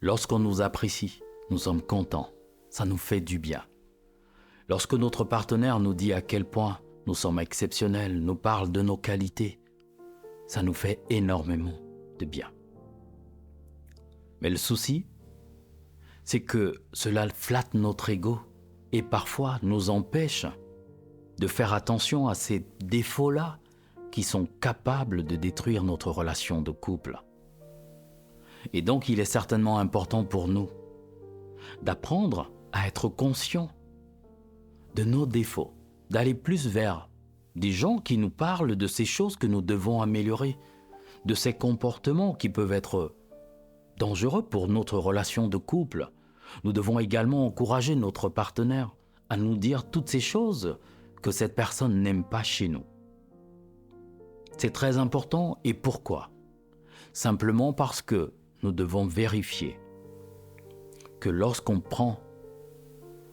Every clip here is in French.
Lorsqu'on nous apprécie, nous sommes contents, ça nous fait du bien. Lorsque notre partenaire nous dit à quel point nous sommes exceptionnels, nous parle de nos qualités, ça nous fait énormément de bien. Mais le souci, c'est que cela flatte notre ego et parfois nous empêche de faire attention à ces défauts-là qui sont capables de détruire notre relation de couple. Et donc, il est certainement important pour nous d'apprendre à être conscients de nos défauts, d'aller plus vers des gens qui nous parlent de ces choses que nous devons améliorer, de ces comportements qui peuvent être dangereux pour notre relation de couple. Nous devons également encourager notre partenaire à nous dire toutes ces choses que cette personne n'aime pas chez nous. C'est très important. Et pourquoi ? Simplement parce que nous devons vérifier que lorsqu'on prend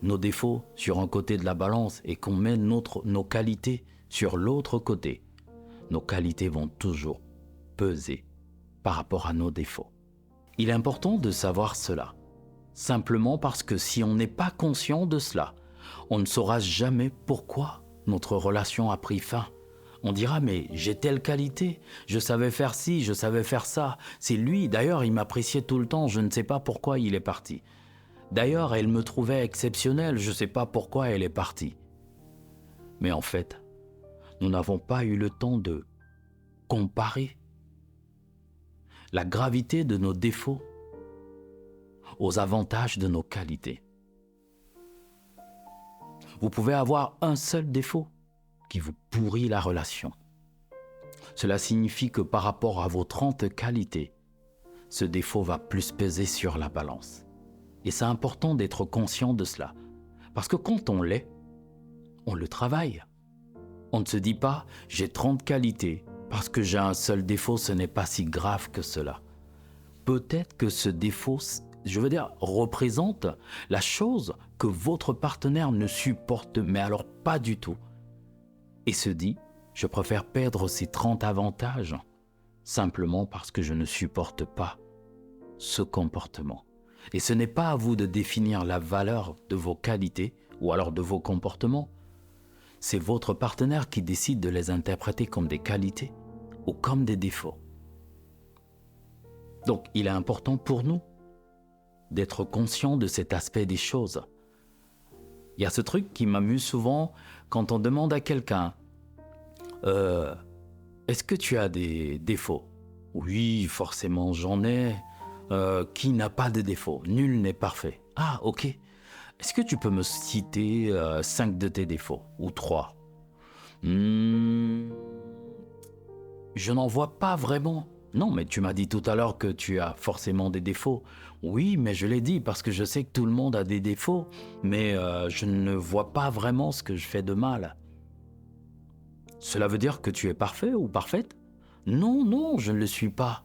nos défauts sur un côté de la balance et qu'on met nos qualités sur l'autre côté, nos qualités vont toujours peser par rapport à nos défauts. Il est important de savoir cela, simplement parce que si on n'est pas conscient de cela, on ne saura jamais pourquoi notre relation a pris fin. On dira, mais j'ai telle qualité, je savais faire ci, je savais faire ça. C'est lui, d'ailleurs, il m'appréciait tout le temps, je ne sais pas pourquoi il est parti. D'ailleurs, elle me trouvait exceptionnelle, je ne sais pas pourquoi elle est partie. Mais en fait, nous n'avons pas eu le temps de comparer la gravité de nos défauts aux avantages de nos qualités. Vous pouvez avoir un seul défaut qui vous pourrit la relation. Cela signifie que par rapport à vos 30 qualités, ce défaut va plus peser sur la balance. Et c'est important d'être conscient de cela. Parce que quand on l'est, on le travaille. On ne se dit pas « j'ai 30 qualités, parce que j'ai un seul défaut, ce n'est pas si grave que cela ». Peut-être que ce défaut, représente la chose que votre partenaire ne supporte, mais alors pas du tout. Et se dit « je préfère perdre ces 30 avantages simplement parce que je ne supporte pas ce comportement ». Et ce n'est pas à vous de définir la valeur de vos qualités ou alors de vos comportements. C'est votre partenaire qui décide de les interpréter comme des qualités ou comme des défauts. Donc, il est important pour nous d'être conscients de cet aspect des choses. Il y a ce truc qui m'amuse souvent quand on demande à quelqu'un est-ce que tu as des défauts ? Oui, forcément, j'en ai. Qui n'a pas de défauts ? Nul n'est parfait. Ah, ok. Est-ce que tu peux me citer 5 de tes défauts ? Ou 3 ? Je n'en vois pas vraiment. Non, mais tu m'as dit tout à l'heure que tu as forcément des défauts. Oui, mais je l'ai dit parce que je sais que tout le monde a des défauts, mais je ne vois pas vraiment ce que je fais de mal. Cela veut dire que tu es parfait ou parfaite ? Non, non, je ne le suis pas.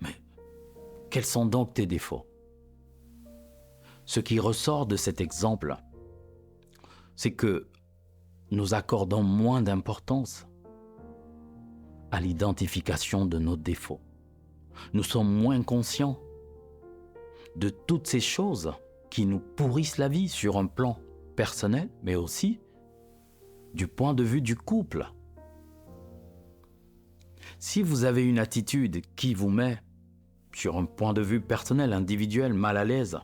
Mais quels sont donc tes défauts ? Ce qui ressort de cet exemple, c'est que nous accordons moins d'importance à l'identification de nos défauts. Nous sommes moins conscients de toutes ces choses qui nous pourrissent la vie sur un plan personnel, mais aussi du point de vue du couple. Si vous avez une attitude qui vous met sur un point de vue personnel, individuel, mal à l'aise,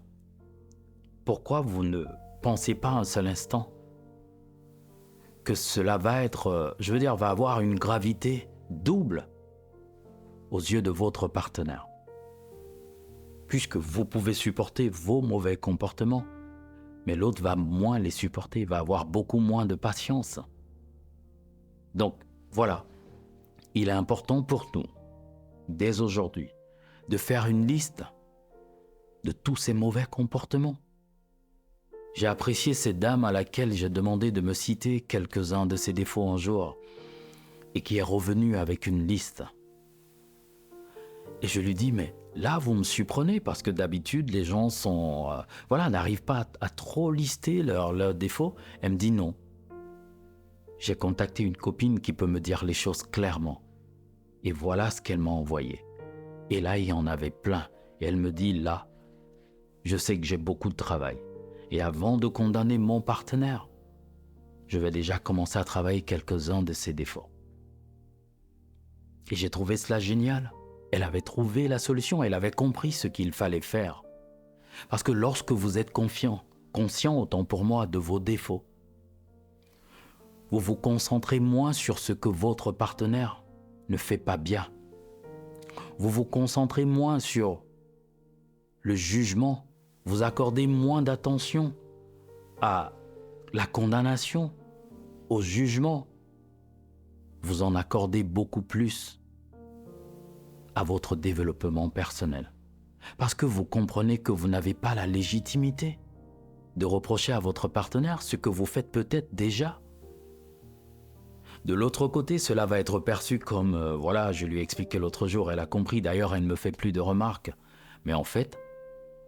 pourquoi vous ne pensez pas un seul instant que cela va avoir une gravité double aux yeux de votre partenaire? Puisque vous pouvez supporter vos mauvais comportements, mais l'autre va moins les supporter, va avoir beaucoup moins de patience. Donc, voilà. Il est important pour nous, dès aujourd'hui, de faire une liste de tous ces mauvais comportements. J'ai apprécié cette dame à laquelle j'ai demandé de me citer quelques-uns de ses défauts un jour et qui est revenue avec une liste. Et je lui dis, mais là, vous me surprenez parce que d'habitude, les gens n'arrivent pas à trop lister leurs défauts. Elle me dit non. J'ai contacté une copine qui peut me dire les choses clairement. Et voilà ce qu'elle m'a envoyé. Et là, il y en avait plein. Et elle me dit, là, Je sais que j'ai beaucoup de travail. Et avant de condamner mon partenaire, je vais déjà commencer à travailler quelques-uns de ses défauts. Et j'ai trouvé cela génial. Elle avait trouvé la solution, elle avait compris ce qu'il fallait faire. Parce que lorsque vous êtes confiant, conscient autant pour moi de vos défauts, vous vous concentrez moins sur ce que votre partenaire ne fait pas bien. Vous vous concentrez moins sur le jugement, vous accordez moins d'attention à la condamnation, au jugement. Vous en accordez beaucoup plus à votre développement personnel. Parce que vous comprenez que vous n'avez pas la légitimité de reprocher à votre partenaire ce que vous faites peut-être déjà. De l'autre côté, cela va être perçu comme, voilà, je lui ai expliqué l'autre jour, elle a compris, d'ailleurs elle ne me fait plus de remarques. Mais en fait,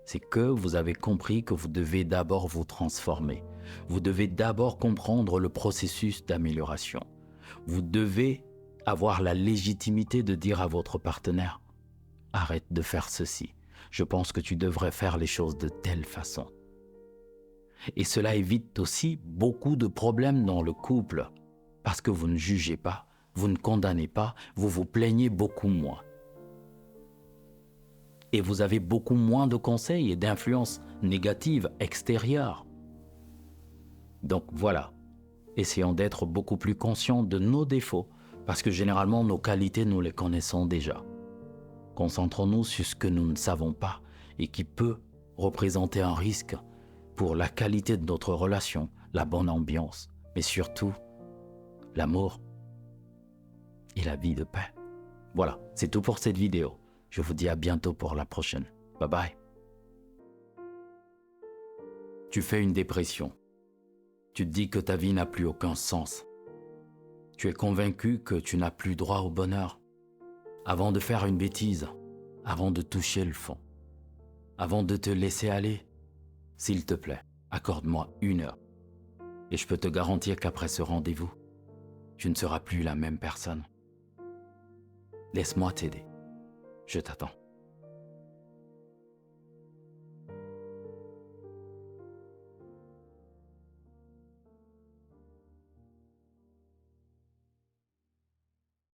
c'est que vous avez compris que vous devez d'abord vous transformer. Vous devez d'abord comprendre le processus d'amélioration. Vous devez avoir la légitimité de dire à votre partenaire « Arrête de faire ceci. Je pense que tu devrais faire les choses de telle façon. » Et cela évite aussi beaucoup de problèmes dans le couple parce que vous ne jugez pas, vous ne condamnez pas, vous vous plaignez beaucoup moins. Et vous avez beaucoup moins de conseils et d'influences négatives extérieures. Donc voilà, essayons d'être beaucoup plus conscients de nos défauts parce que généralement nos qualités, nous les connaissons déjà. Concentrons-nous sur ce que nous ne savons pas et qui peut représenter un risque pour la qualité de notre relation, la bonne ambiance, mais surtout l'amour et la vie de paix. Voilà, c'est tout pour cette vidéo. Je vous dis à bientôt pour la prochaine. Bye bye. Tu fais une dépression. Tu te dis que ta vie n'a plus aucun sens. Tu es convaincu que tu n'as plus droit au bonheur. Avant de faire une bêtise, avant de toucher le fond, avant de te laisser aller, s'il te plaît, accorde-moi 1 heure. Et je peux te garantir qu'après ce rendez-vous, tu ne seras plus la même personne. Laisse-moi t'aider. Je t'attends.